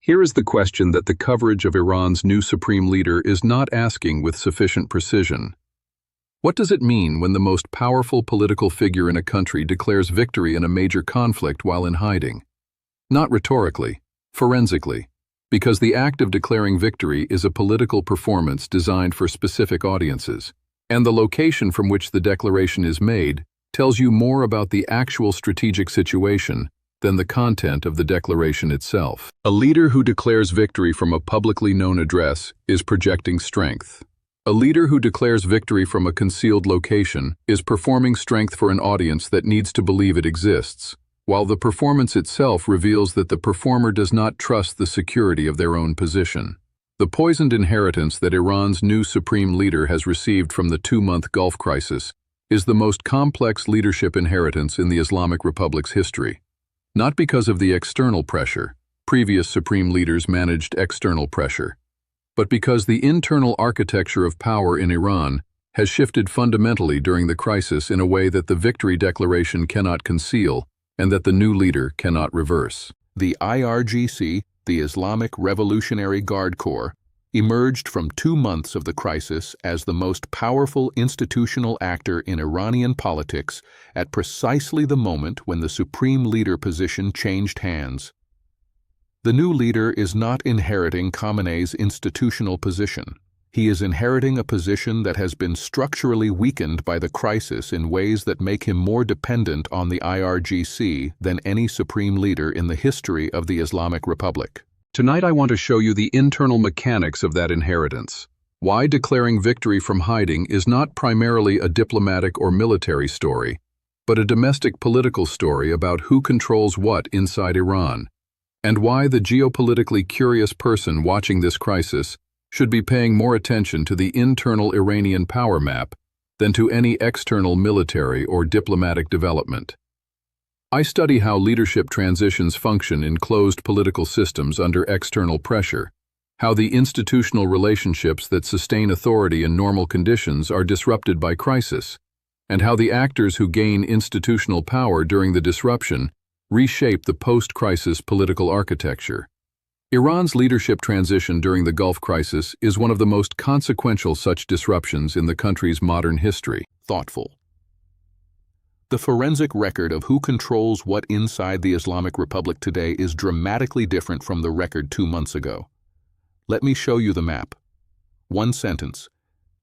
Here is the question that the coverage of Iran's new supreme leader is not asking with sufficient precision. What does it mean when the most powerful political figure in a country declares victory in a major conflict while in hiding? Not rhetorically, forensically, because the act of declaring victory is a political performance designed for specific audiences, and the location from which the declaration is made tells you more about the actual strategic situation than the content of the declaration itself. A leader who declares victory from a publicly known address is projecting strength. A leader who declares victory from a concealed location is performing strength for an audience that needs to believe it exists, while the performance itself reveals that the performer does not trust the security of their own position. The poisoned inheritance that Iran's new supreme leader has received from the 2-month Gulf crisis is the most complex leadership inheritance in the Islamic Republic's history. Not because of the external pressure, previous supreme leaders managed external pressure, but because the internal architecture of power in Iran has shifted fundamentally during the crisis in a way that the victory declaration cannot conceal and that the new leader cannot reverse. The IRGC, the Islamic Revolutionary Guard Corps, emerged from 2 months of the crisis as the most powerful institutional actor in Iranian politics at precisely the moment when the supreme leader position changed hands. The new leader is not inheriting Khamenei's institutional position. He is inheriting a position that has been structurally weakened by the crisis in ways that make him more dependent on the IRGC than any supreme leader in the history of the Islamic Republic. Tonight I want to show you the internal mechanics of that inheritance. Why declaring victory from hiding is not primarily a diplomatic or military story, but a domestic political story about who controls what inside Iran, and why the geopolitically curious person watching this crisis should be paying more attention to the internal Iranian power map than to any external military or diplomatic development. I study how leadership transitions function in closed political systems under external pressure, how the institutional relationships that sustain authority in normal conditions are disrupted by crisis, and how the actors who gain institutional power during the disruption reshape the post-crisis political architecture. Iran's leadership transition during the Gulf crisis is one of the most consequential such disruptions in the country's modern history. Thoughtful. The forensic record of who controls what inside the Islamic Republic today is dramatically different from the record 2 months ago. Let me show you the map. One sentence.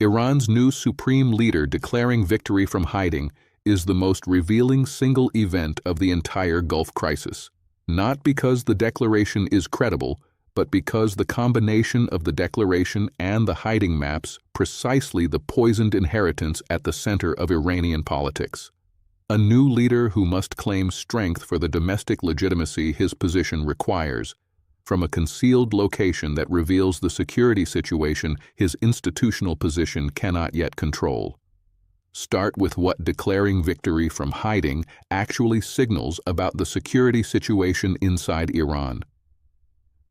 Iran's new supreme leader declaring victory from hiding is the most revealing single event of the entire Gulf crisis. Not because the declaration is credible, but because the combination of the declaration and the hiding maps precisely the poisoned inheritance at the center of Iranian politics. A new leader who must claim strength for the domestic legitimacy his position requires, from a concealed location that reveals the security situation his institutional position cannot yet control. Start with what declaring victory from hiding actually signals about the security situation inside Iran.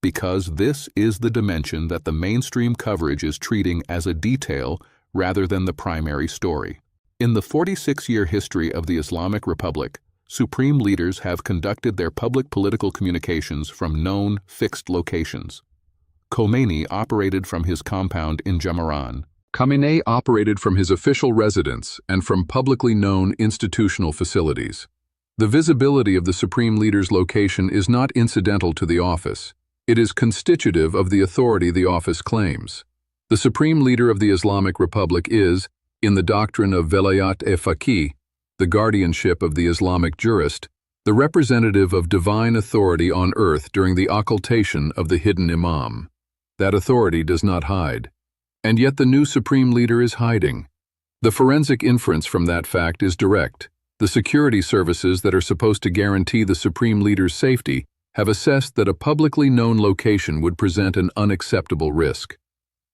Because this is the dimension that the mainstream coverage is treating as a detail rather than the primary story. In the 46-year history of the Islamic Republic, supreme leaders have conducted their public political communications from known, fixed locations. Khomeini operated from his compound in Jamaaran. Khamenei operated from his official residence and from publicly known institutional facilities. The visibility of the supreme leader's location is not incidental to the office. It is constitutive of the authority the office claims. The supreme leader of the Islamic Republic is, in the doctrine of velayat-e-faqih, the guardianship of the Islamic jurist, the representative of divine authority on earth during the occultation of the hidden imam. That authority does not hide. And yet the new supreme leader is hiding. The forensic inference from that fact is direct. The security services that are supposed to guarantee the supreme leader's safety have assessed that a publicly known location would present an unacceptable risk.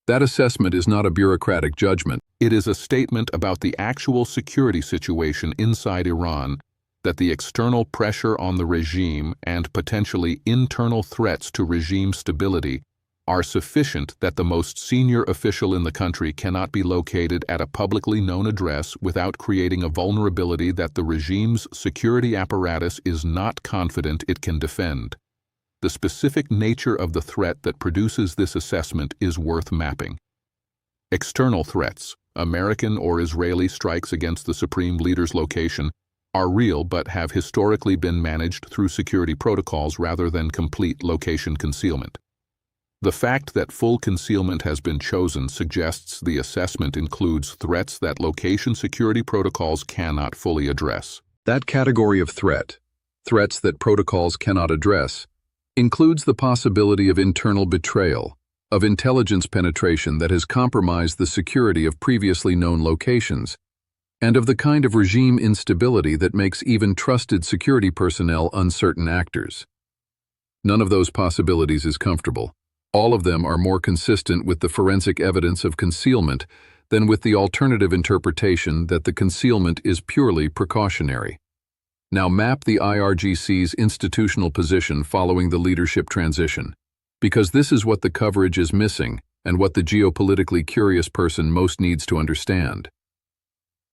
That assessment is not a bureaucratic judgment. It is a statement about the actual security situation inside Iran, that the external pressure on the regime and potentially internal threats to regime stability are sufficient that the most senior official in the country cannot be located at a publicly known address without creating a vulnerability that the regime's security apparatus is not confident it can defend. The specific nature of the threat that produces this assessment is worth mapping. External threats, American or Israeli strikes against the supreme leader's location, are real but have historically been managed through security protocols rather than complete location concealment. The fact that full concealment has been chosen suggests the assessment includes threats that location security protocols cannot fully address. That category of threat, threats that protocols cannot address, includes the possibility of internal betrayal, of intelligence penetration that has compromised the security of previously known locations, and of the kind of regime instability that makes even trusted security personnel uncertain actors. None of those possibilities is comfortable. All of them are more consistent with the forensic evidence of concealment than with the alternative interpretation that the concealment is purely precautionary. Now map the IRGC's institutional position following the leadership transition, because this is what the coverage is missing and what the geopolitically curious person most needs to understand.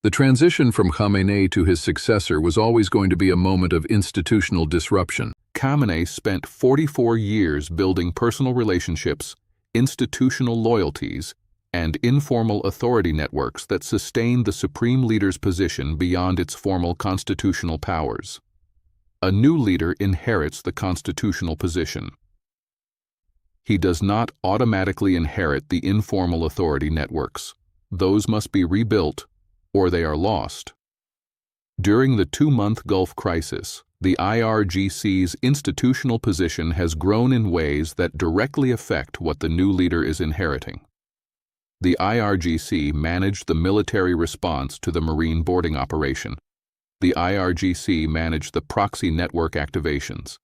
The transition from Khamenei to his successor was always going to be a moment of institutional disruption. Khamenei spent 44 years building personal relationships, institutional loyalties, and informal authority networks that sustained the supreme leader's position beyond its formal constitutional powers. A new leader inherits the constitutional position. He does not automatically inherit the informal authority networks. Those must be rebuilt, or they are lost. During the 2-month Gulf crisis, the IRGC's institutional position has grown in ways that directly affect what the new leader is inheriting. The IRGC managed the military response to the Marine boarding operation. The IRGC managed the proxy network activations.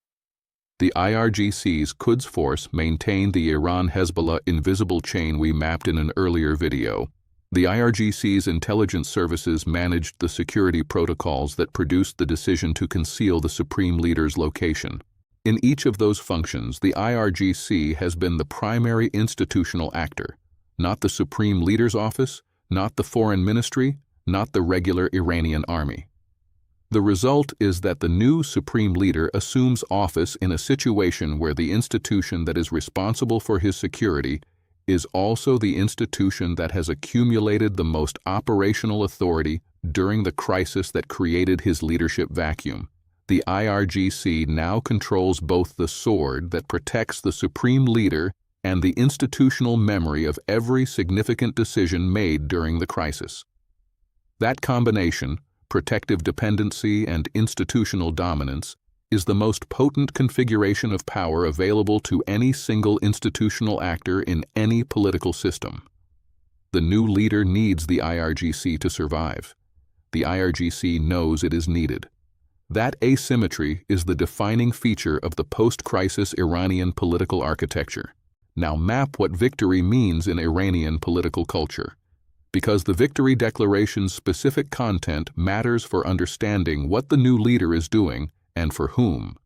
The IRGC's Quds force maintained the Iran-Hezbollah invisible chain we mapped in an earlier video. The IRGC's intelligence services managed the security protocols that produced the decision to conceal the supreme leader's location. In each of those functions, the IRGC has been the primary institutional actor, not the supreme leader's office, not the foreign ministry, not the regular Iranian army. The result is that the new supreme leader assumes office in a situation where the institution that is responsible for his security is also the institution that has accumulated the most operational authority during the crisis that created his leadership vacuum. The IRGC now controls both the sword that protects the supreme leader and the institutional memory of every significant decision made during the crisis. That combination, protective dependency and institutional dominance, is the most potent configuration of power available to any single institutional actor in any political system. The new leader needs the IRGC to survive. The IRGC knows it is needed. That asymmetry is the defining feature of the post-crisis Iranian political architecture. Now map what victory means in Iranian political culture, because the victory declaration's specific content matters for understanding what the new leader is doing and for whom.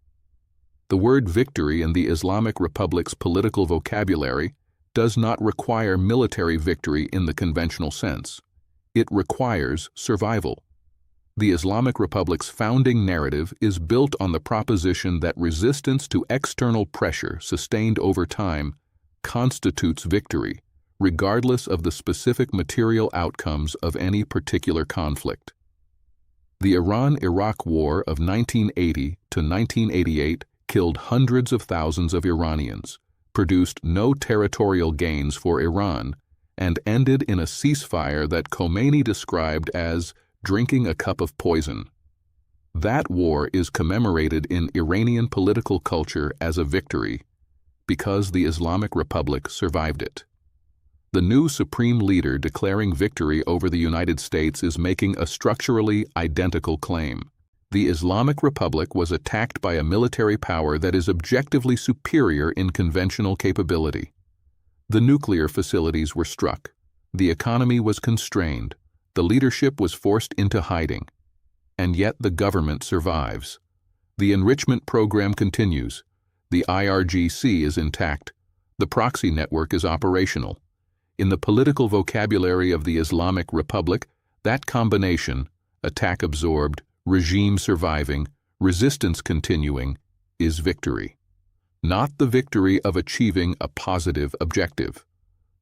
The word victory in the Islamic Republic's political vocabulary does not require military victory in the conventional sense. It requires survival. The Islamic Republic's founding narrative is built on the proposition that resistance to external pressure sustained over time constitutes victory, regardless of the specific material outcomes of any particular conflict. The Iran-Iraq War of 1980 to 1988 killed hundreds of thousands of Iranians, produced no territorial gains for Iran, and ended in a ceasefire that Khomeini described as drinking a cup of poison. That war is commemorated in Iranian political culture as a victory because the Islamic Republic survived it. The new supreme leader declaring victory over the United States is making a structurally identical claim. The Islamic Republic was attacked by a military power that is objectively superior in conventional capability. The nuclear facilities were struck. The economy was constrained. The leadership was forced into hiding. And yet the government survives. The enrichment program continues. The IRGC is intact. The proxy network is operational. In the political vocabulary of the Islamic Republic, that combination, attack absorbed, regime surviving, resistance continuing, is victory. not the victory of achieving a positive objective,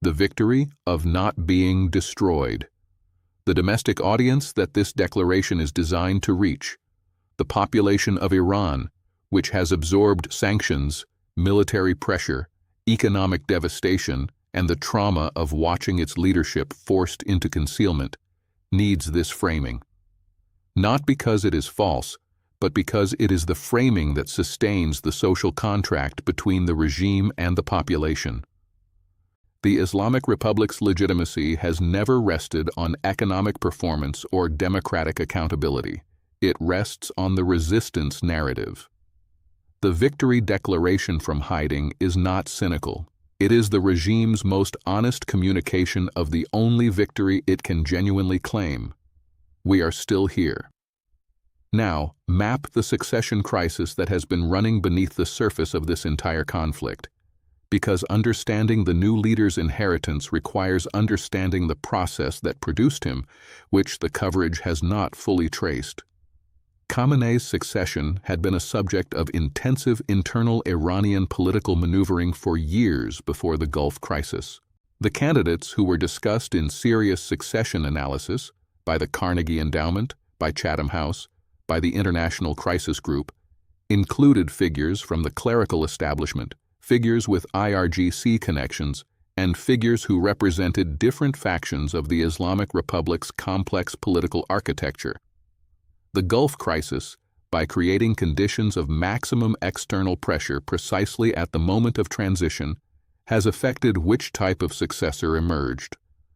the victory of not being destroyed. The domestic audience that this declaration is designed to reach, the population of Iran, which has absorbed sanctions, military pressure, economic devastation, and the trauma of watching its leadership forced into concealment, needs this framing. Not because it is false, but because it is the framing that sustains the social contract between the regime and the population. The Islamic Republic's legitimacy has never rested on economic performance or democratic accountability. It rests on the resistance narrative. The victory declaration from hiding is not cynical. It is the regime's most honest communication of the only victory it can genuinely claim. We are still here. Now, map the succession crisis that has been running beneath the surface of this entire conflict. Because understanding the new leader's inheritance requires understanding the process that produced him, which the coverage has not fully traced. Khamenei's succession had been a subject of intensive internal Iranian political maneuvering for years before the Gulf crisis. The candidates who were discussed in serious succession analysis by the Carnegie Endowment, by Chatham House, by the International Crisis Group, included figures from the clerical establishment, figures with IRGC connections, and figures who represented different factions of the Islamic Republic's complex political architecture. The Gulf crisis, by creating conditions of maximum external pressure precisely at the moment of transition, has affected which type of successor emerged,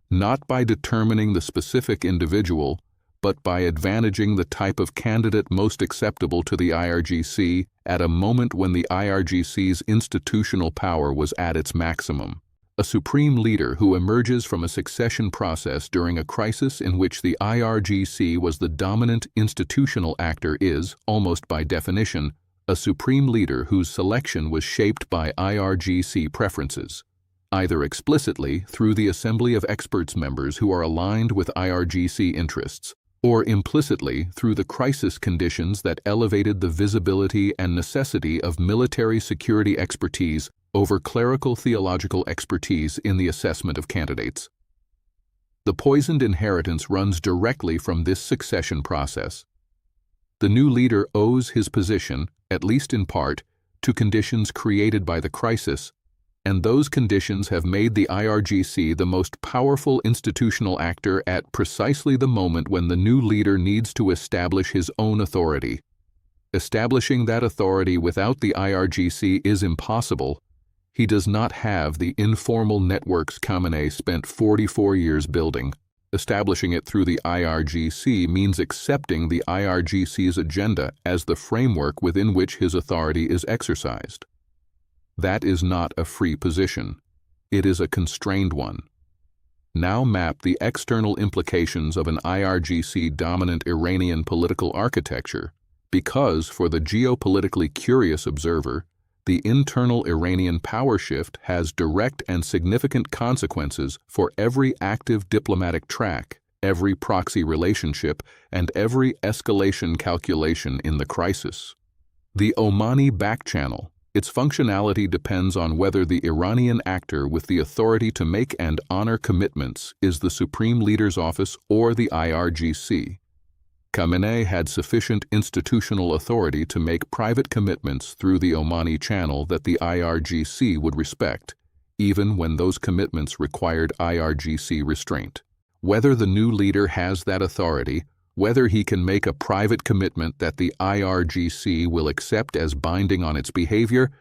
not by determining the specific individual, but by advantaging the type of candidate most acceptable to the IRGC at a moment when the IRGC's institutional power was at its maximum. A supreme leader who emerges from a succession process during a crisis in which the IRGC was the dominant institutional actor is, almost by definition, a supreme leader whose selection was shaped by IRGC preferences, either explicitly through the assembly of experts members who are aligned with IRGC interests, or implicitly through the crisis conditions that elevated the visibility and necessity of military security expertise over clerical theological expertise in the assessment of candidates. The poisoned inheritance runs directly from this succession process. The new leader owes his position, at least in part, to conditions created by the crisis, and those conditions have made the IRGC the most powerful institutional actor at precisely the moment when the new leader needs to establish his own authority. Establishing that authority without the IRGC is impossible. He does not have the informal networks Khamenei spent 44 years building. Establishing it through the IRGC means accepting the IRGC's agenda as the framework within which his authority is exercised. That is not a free position. It is a constrained one. Now map the external implications of an IRGC-dominant Iranian political architecture, because for the geopolitically curious observer, the internal Iranian power shift has direct and significant consequences for every active diplomatic track, every proxy relationship, and every escalation calculation in the crisis. The Omani backchannel, its functionality depends on whether the Iranian actor with the authority to make and honor commitments is the Supreme Leader's Office or the IRGC. Khamenei had sufficient institutional authority to make private commitments through the Omani channel that the IRGC would respect, even when those commitments required IRGC restraint. Whether the new leader has that authority, whether he can make a private commitment that the IRGC will accept as binding on its behavior,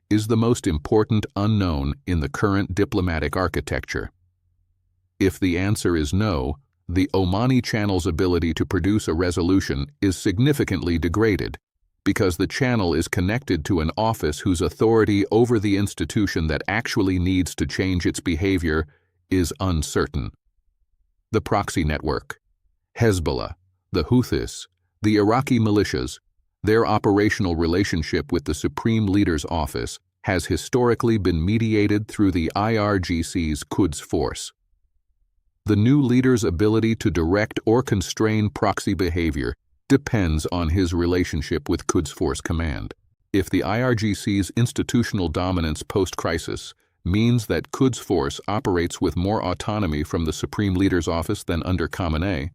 is the most important unknown in the current diplomatic architecture. If the answer is no, the Omani channel's ability to produce a resolution is significantly degraded, because the channel is connected to an office whose authority over the institution that actually needs to change its behavior is uncertain. The proxy network, Hezbollah, the Houthis, the Iraqi militias, their operational relationship with the Supreme Leader's Office has historically been mediated through the IRGC's Quds Force. The new leader's ability to direct or constrain proxy behavior depends on his relationship with Quds Force Command. If the IRGC's institutional dominance post-crisis means that Quds Force operates with more autonomy from the Supreme Leader's office than under Khamenei,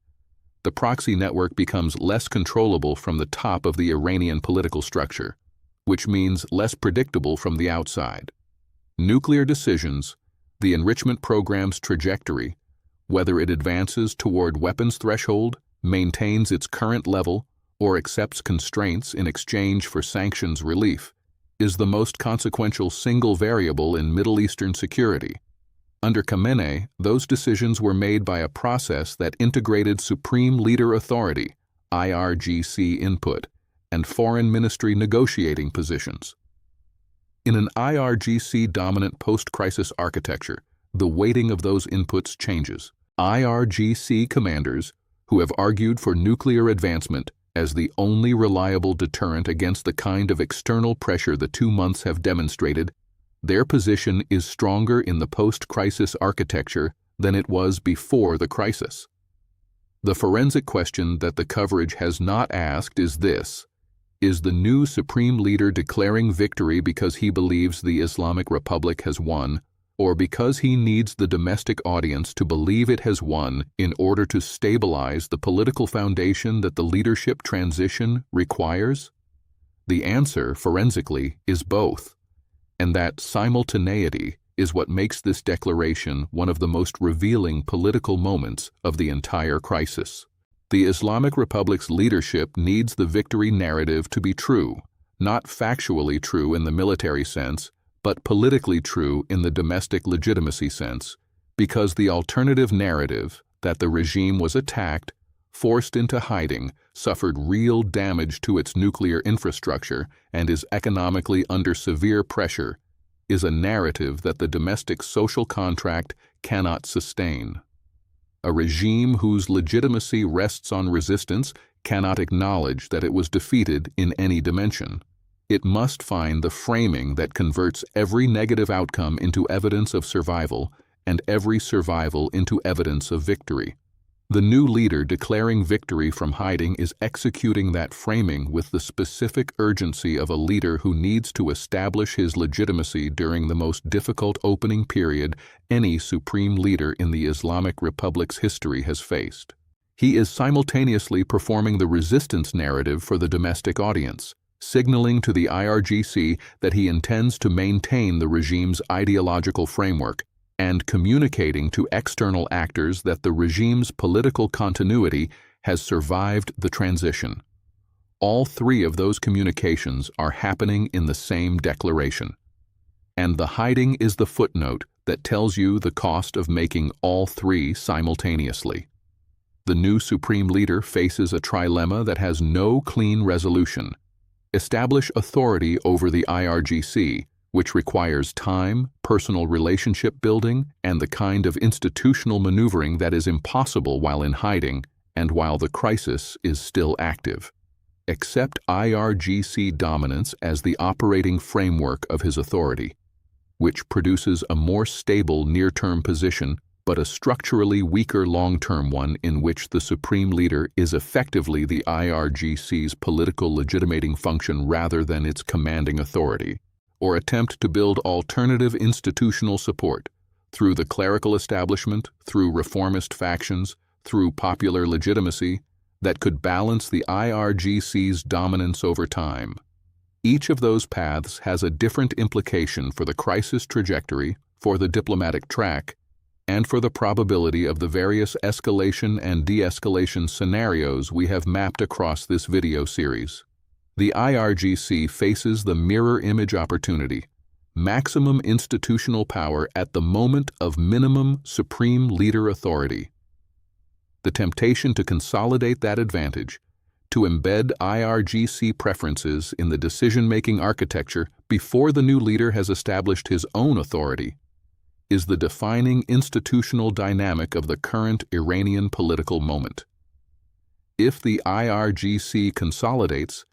the proxy network becomes less controllable from the top of the Iranian political structure, which means less predictable from the outside. Nuclear decisions, the enrichment program's trajectory, whether it advances toward weapons threshold, maintains its current level, or accepts constraints in exchange for sanctions relief, is the most consequential single variable in Middle Eastern security. Under Khamenei, those decisions were made by a process that integrated Supreme Leader authority, IRGC input, and foreign ministry negotiating positions. In an IRGC-dominant post-crisis architecture, the weighting of those inputs changes. IRGC commanders, who have argued for nuclear advancement as the only reliable deterrent against the kind of external pressure the 2 months have demonstrated, their position is stronger in the post-crisis architecture than it was before the crisis. The forensic question that the coverage has not asked is this: is the new Supreme Leader declaring victory because he believes the Islamic Republic has won, or because he needs the domestic audience to believe it has won in order to stabilize the political foundation that the leadership transition requires? The answer, forensically, is both, and that simultaneity is what makes this declaration one of the most revealing political moments of the entire crisis. The Islamic Republic's leadership needs the victory narrative to be true, not factually true in the military sense, but politically true in the domestic legitimacy sense, because the alternative narrative, that the regime was attacked, forced into hiding, suffered real damage to its nuclear infrastructure, and is economically under severe pressure, is a narrative that the domestic social contract cannot sustain. A regime whose legitimacy rests on resistance cannot acknowledge that it was defeated in any dimension. It must find the framing that converts every negative outcome into evidence of survival and every survival into evidence of victory. The new leader declaring victory from hiding is executing that framing with the specific urgency of a leader who needs to establish his legitimacy during the most difficult opening period any supreme leader in the Islamic Republic's history has faced. He is simultaneously performing the resistance narrative for the domestic audience, signaling to the IRGC that he intends to maintain the regime's ideological framework, and communicating to external actors that the regime's political continuity has survived the transition. All three of those communications are happening in the same declaration. And the hiding is the footnote that tells you the cost of making all three simultaneously. The new Supreme Leader faces a trilemma that has no clean resolution. Establish authority over the IRGC, which requires time, personal relationship building, and the kind of institutional maneuvering that is impossible while in hiding and while the crisis is still active. Accept IRGC dominance as the operating framework of his authority, which produces a more stable near-term position but a structurally weaker long-term one in which the Supreme Leader is effectively the IRGC's political legitimating function rather than its commanding authority, or attempt to build alternative institutional support through the clerical establishment, through reformist factions, through popular legitimacy that could balance the IRGC's dominance over time. Each of those paths has a different implication for the crisis trajectory, for the diplomatic track, and for the probability of the various escalation and de-escalation scenarios we have mapped across this video series. The IRGC faces the mirror image opportunity, maximum institutional power at the moment of minimum Supreme Leader authority. The temptation to consolidate that advantage, to embed IRGC preferences in the decision-making architecture before the new leader has established his own authority, is the defining institutional dynamic of the current Iranian political moment. If the IRGC consolidates,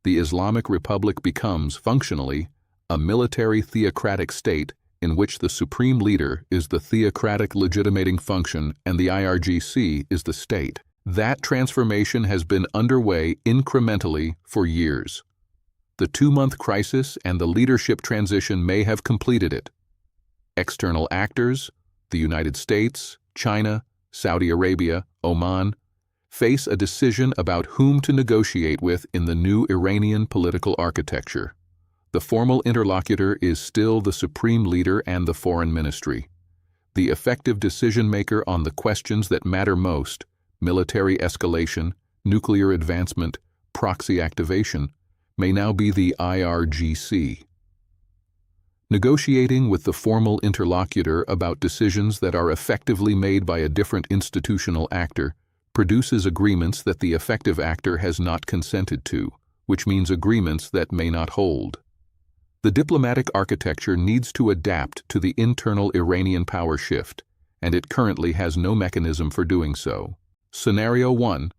the Islamic Republic becomes, functionally, a military theocratic state in which the Supreme Leader is the theocratic legitimating function and the IRGC is the state. That transformation has been underway incrementally for years. The 2-month crisis and the leadership transition may have completed it. External actors, the United States, China, Saudi Arabia, Oman, face a decision about whom to negotiate with in the new Iranian political architecture. The formal interlocutor is still the supreme leader and the foreign ministry. The effective decision-maker on the questions that matter most, military escalation, nuclear advancement, proxy activation, may now be the IRGC. Negotiating with the formal interlocutor about decisions that are effectively made by a different institutional actor produces agreements that the effective actor has not consented to, which means agreements that may not hold. The diplomatic architecture needs to adapt to the internal Iranian power shift, and it currently has no mechanism for doing so. Scenario 1.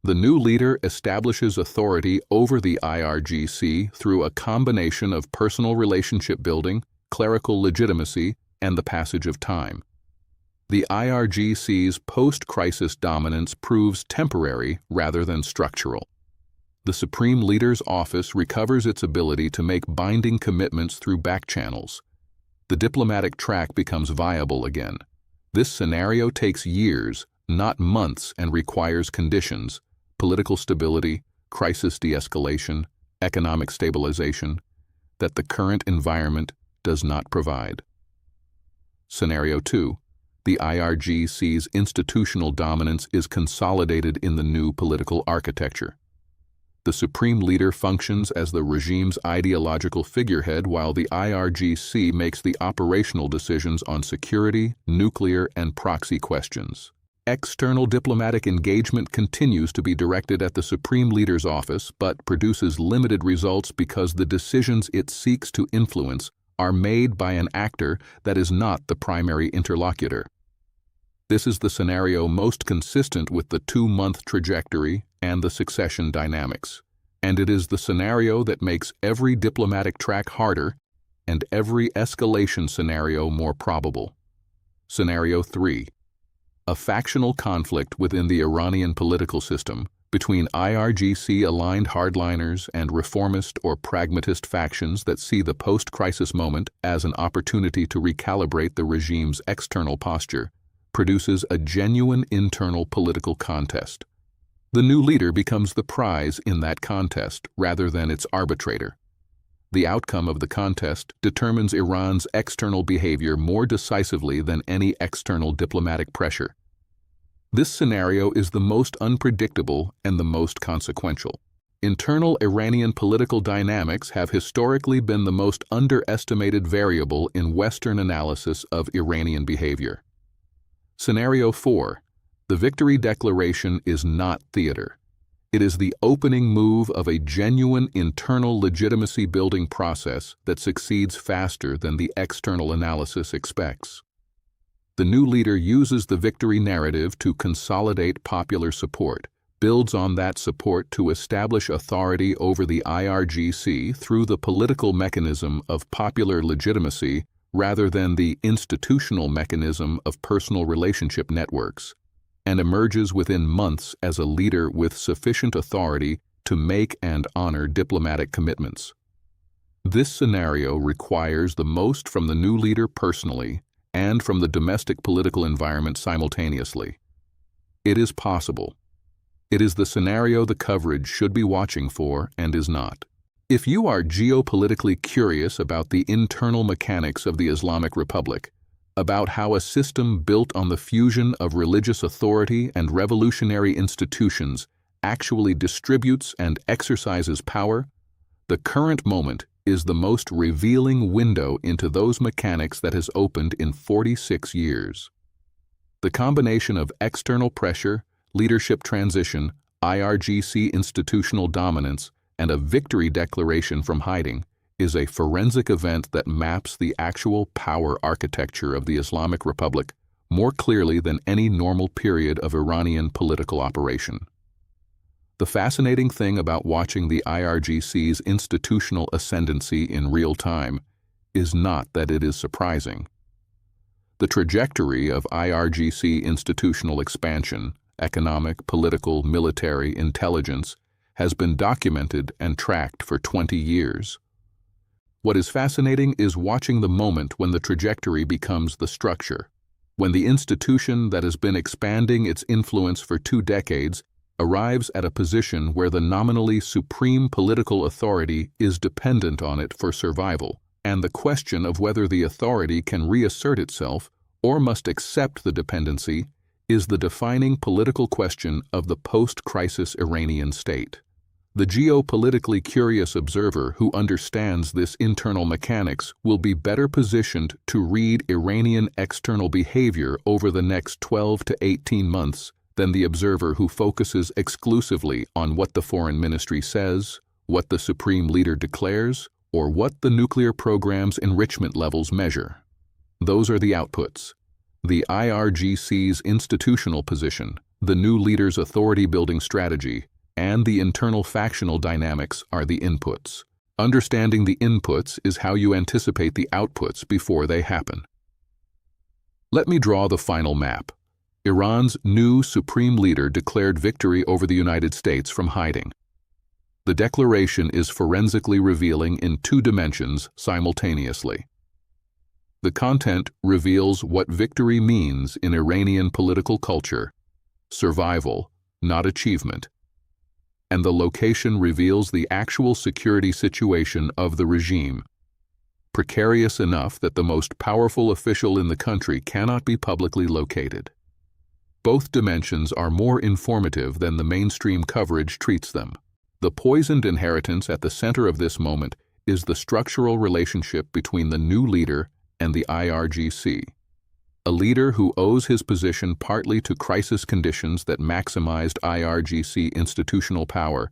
The new leader establishes authority over the IRGC through a combination of personal relationship building, clerical legitimacy, and the passage of time. The IRGC's post-crisis dominance proves temporary rather than structural. The Supreme Leader's office recovers its ability to make binding commitments through back channels. The diplomatic track becomes viable again. This scenario takes years, not months, and requires conditions: political stability, crisis de-escalation, economic stabilization, that the current environment does not provide. Scenario 2. The IRGC's institutional dominance is consolidated in the new political architecture. The Supreme Leader functions as the regime's ideological figurehead while the IRGC makes the operational decisions on security, nuclear, and proxy questions. External diplomatic engagement continues to be directed at the Supreme Leader's office but produces limited results because the decisions it seeks to influence are made by an actor that is not the primary interlocutor. This is the scenario most consistent with the 2-month trajectory and the succession dynamics, and it is the scenario that makes every diplomatic track harder and every escalation scenario more probable. Scenario 3. A factional conflict within the Iranian political system between IRGC-aligned hardliners and reformist or pragmatist factions that see the post-crisis moment as an opportunity to recalibrate the regime's external posture produces a genuine internal political contest. The new leader becomes the prize in that contest rather than its arbitrator. The outcome of the contest determines Iran's external behavior more decisively than any external diplomatic pressure. This scenario is the most unpredictable and the most consequential. Internal Iranian political dynamics have historically been the most underestimated variable in Western analysis of Iranian behavior. Scenario 4. The victory declaration is not theater. It is the opening move of a genuine internal legitimacy-building process that succeeds faster than the external analysis expects. The new leader uses the victory narrative to consolidate popular support, builds on that support to establish authority over the IRGC through the political mechanism of popular legitimacy rather than the institutional mechanism of personal relationship networks, and emerges within months as a leader with sufficient authority to make and honor diplomatic commitments. This scenario requires the most from the new leader personally and from the domestic political environment simultaneously. It is possible. It is the scenario the coverage should be watching for and is not. If you are geopolitically curious about the internal mechanics of the Islamic Republic, about how a system built on the fusion of religious authority and revolutionary institutions actually distributes and exercises power, the current moment is the most revealing window into those mechanics that has opened in 46 years. The combination of external pressure, leadership transition, IRGC institutional dominance, and a victory declaration from hiding is a forensic event that maps the actual power architecture of the Islamic Republic more clearly than any normal period of Iranian political operation. The fascinating thing about watching the IRGC's institutional ascendancy in real time is not that it is surprising. The trajectory of IRGC institutional expansion, economic, political, military, intelligence, has been documented and tracked for 20 years. What is fascinating is watching the moment when the trajectory becomes the structure, when the institution that has been expanding its influence for 2 decades arrives at a position where the nominally supreme political authority is dependent on it for survival, and the question of whether the authority can reassert itself or must accept the dependency is the defining political question of the post-crisis Iranian state. The geopolitically curious observer who understands this internal mechanics will be better positioned to read Iranian external behavior over the next 12 to 18 months than the observer who focuses exclusively on what the foreign ministry says, what the supreme leader declares, or what the nuclear program's enrichment levels measure. Those are the outputs. The IRGC's institutional position, the new leader's authority-building strategy, and the internal factional dynamics are the inputs. Understanding the inputs is how you anticipate the outputs before they happen. Let me draw the final map. Iran's new supreme leader declared victory over the United States from hiding. The declaration is forensically revealing in 2 dimensions simultaneously. The content reveals what victory means in Iranian political culture, survival, not achievement, and the location reveals the actual security situation of the regime, precarious enough that the most powerful official in the country cannot be publicly located. Both dimensions are more informative than the mainstream coverage treats them. The poisoned inheritance at the center of this moment is the structural relationship between the new leader and the IRGC. A leader who owes his position partly to crisis conditions that maximized IRGC institutional power,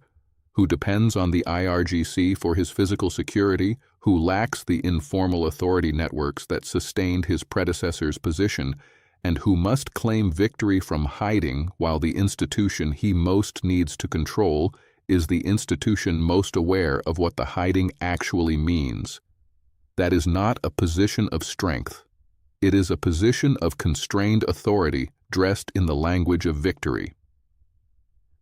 who depends on the IRGC for his physical security, who lacks the informal authority networks that sustained his predecessor's position, and who must claim victory from hiding while the institution he most needs to control is the institution most aware of what the hiding actually means. That is not a position of strength. It is a position of constrained authority dressed in the language of victory.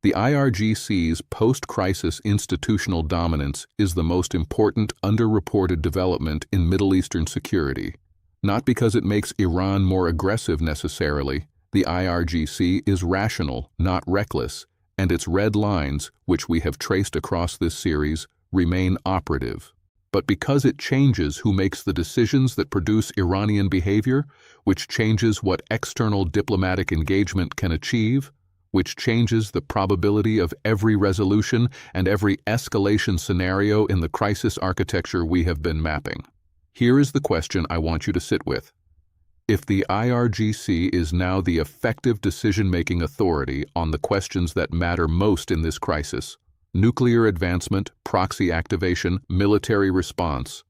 The IRGC's post-crisis institutional dominance is the most important underreported development in Middle Eastern security. Not because it makes Iran more aggressive necessarily. The IRGC is rational, not reckless, and its red lines, which we have traced across this series, remain operative. But because it changes who makes the decisions that produce Iranian behavior, which changes what external diplomatic engagement can achieve, which changes the probability of every resolution and every escalation scenario in the crisis architecture we have been mapping. Here is the question I want you to sit with. If the IRGC is now the effective decision-making authority on the questions that matter most in this crisis, nuclear advancement, proxy activation, military response,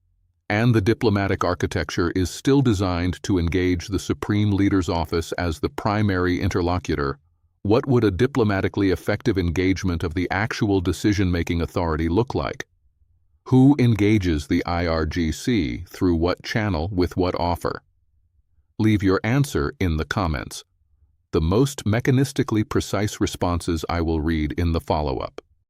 and the diplomatic architecture is still designed to engage the Supreme Leader's office as the primary interlocutor, what would a diplomatically effective engagement of the actual decision-making authority look like? Who engages the IRGC, through what channel, with what offer? Leave your answer in the comments. The most mechanistically precise responses I will read in the follow-up.